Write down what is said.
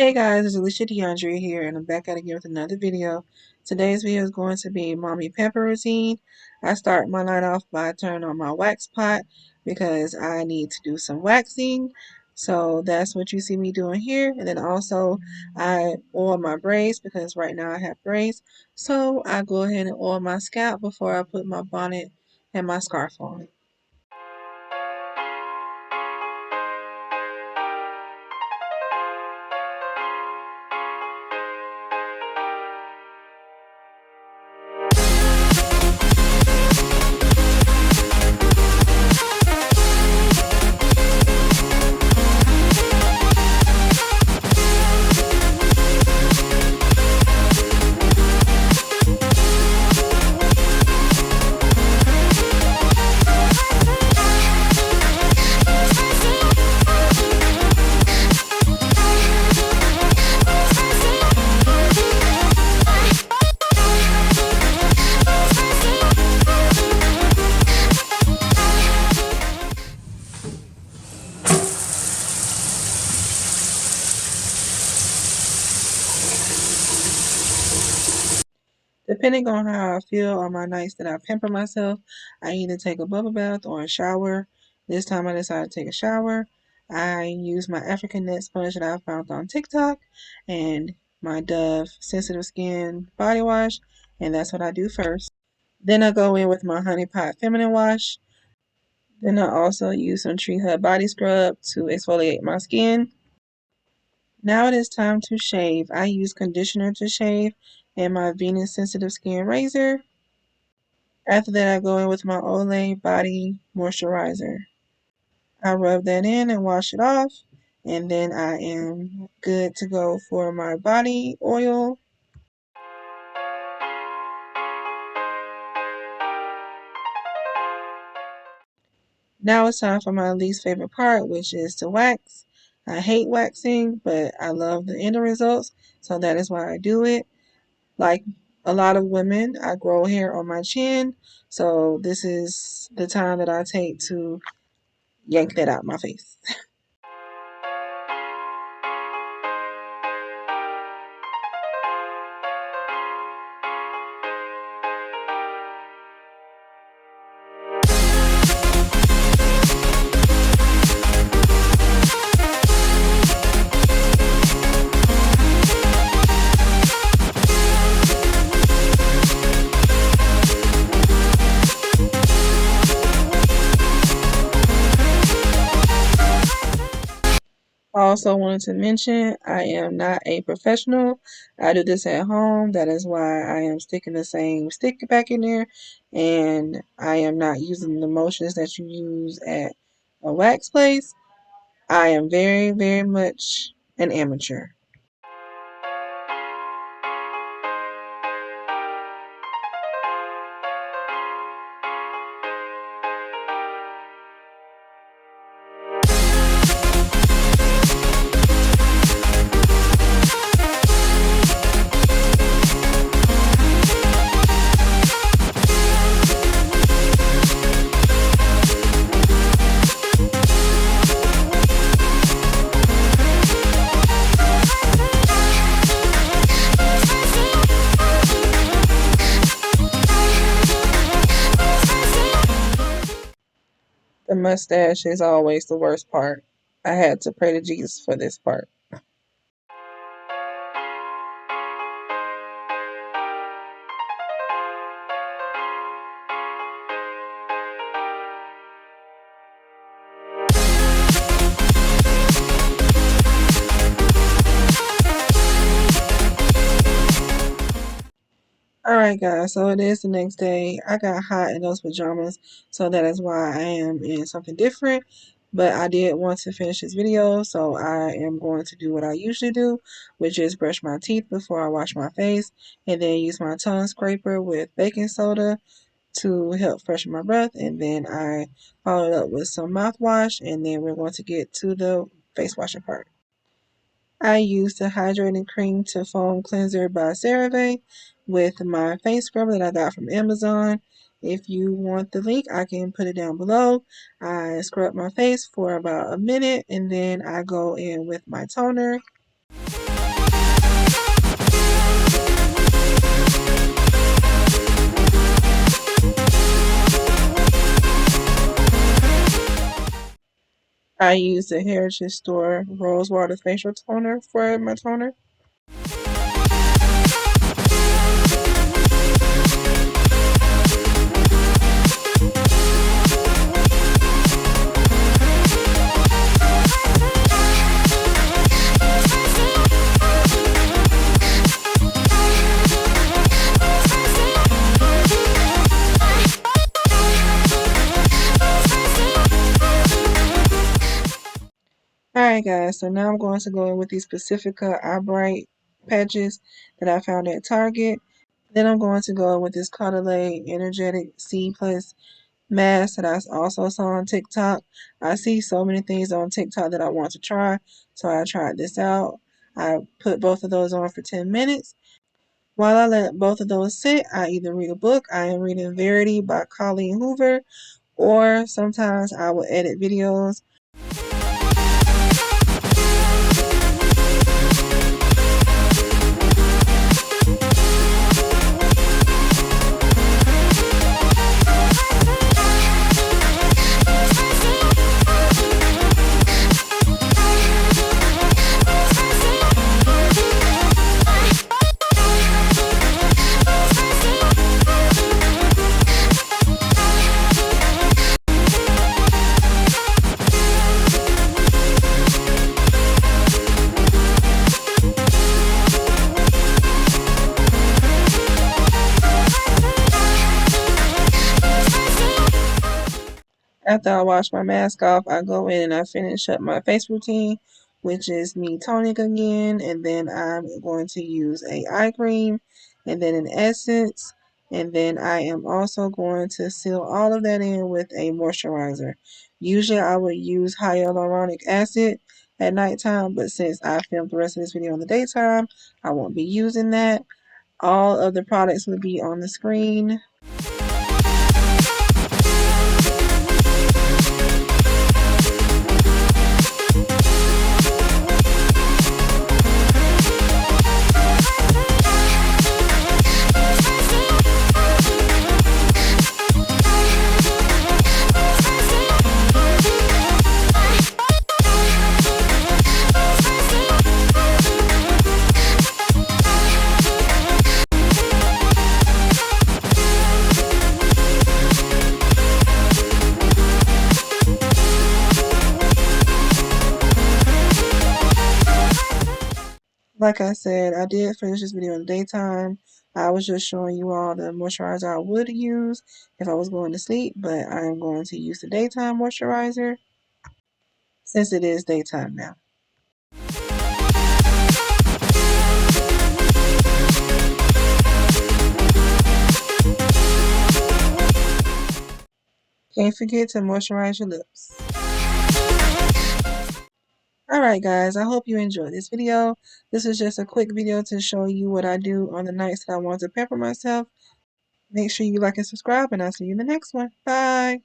Hey guys, it's Alicia here, and I'm back at it again with another video. Today's video is going to be mommy pamper routine. I start my night off by turning on my wax pot because I need to do some waxing. So that's what you see me doing here. And then also I oil my braids because right now I have braids. So I go ahead and oil my scalp before I put my bonnet and my scarf on. Depending on how I feel on my nights that I pamper myself, I either take a bubble bath or a shower. This time I decided to take a shower. I use my African net sponge that I found on TikTok and my Dove sensitive skin body wash, and that's what I do first. Then I go in with my honey pot feminine wash. Then I also use some TreeHut body scrub to exfoliate my skin. Now it is time to shave. I use conditioner to shave and my Venus sensitive skin razor. After that, I go in with my Olay body moisturizer. I rub that in and wash it off, and then I am good to go for my body oil. Now it's time for my least favorite part, which is to wax. I hate waxing, but I love the end results, so that is why I do it. Like a lot of women, I grow hair on my chin, so this is the time that I take to yank that out my face. I also wanted to mention I am not a professional. I do this at home. That is why I am sticking the same stick back in there, and I am not using the motions that you use at a wax place. I am very, very much an amateur. The mustache is always the worst part. I had to pray to Jesus for this part. Alright guys, so it is the next day. I got hot in those pajamas, so that is why I am in something different. But I did want to finish this video, so I am going to do what I usually do, which is brush my teeth before I wash my face, and then use my tongue scraper with baking soda to help freshen my breath, and then I follow it up with some mouthwash, and then we're going to get to the face washing part. I used the Hydrating Cream to Foam Cleanser by Cerave with my face scrubber that I got from Amazon. If you want the link, I can put it down below. I scrub my face for about a minute and then I go in with my toner. I use the Heritage Store Rosewater Facial Toner for my toner. Alright guys, so now I'm going to go in with these Pacifica Eye Bright patches that I found at Target. Then I'm going to go in with this Caudalie Energetic C Plus mask that I also saw on TikTok. I see so many things on TikTok that I want to try, so I tried this out. I put both of those on for 10 minutes. While I let both of those sit, I either read a book. I am reading Verity by Colleen Hoover, or sometimes I will edit videos. After I wash my mask off, I go in and I finish up my face routine, which is me toning again, and then I'm going to use a eye cream, and then an essence, and then I am also going to seal all of that in with a moisturizer. Usually I would use hyaluronic acid at nighttime, but since I filmed the rest of this video in the daytime, I won't be using that. All of the products will be on the screen. Like I said, I did finish this video in the daytime. I was just showing you all the moisturizer I would use if I was going to sleep, but I am going to use the daytime moisturizer since it is daytime now. Can't forget to moisturize your lips. Alright guys, I hope you enjoyed this video. This is just a quick video to show you what I do on the nights that I want to pamper myself. Make sure you like and subscribe, and I'll see you in the next one. Bye!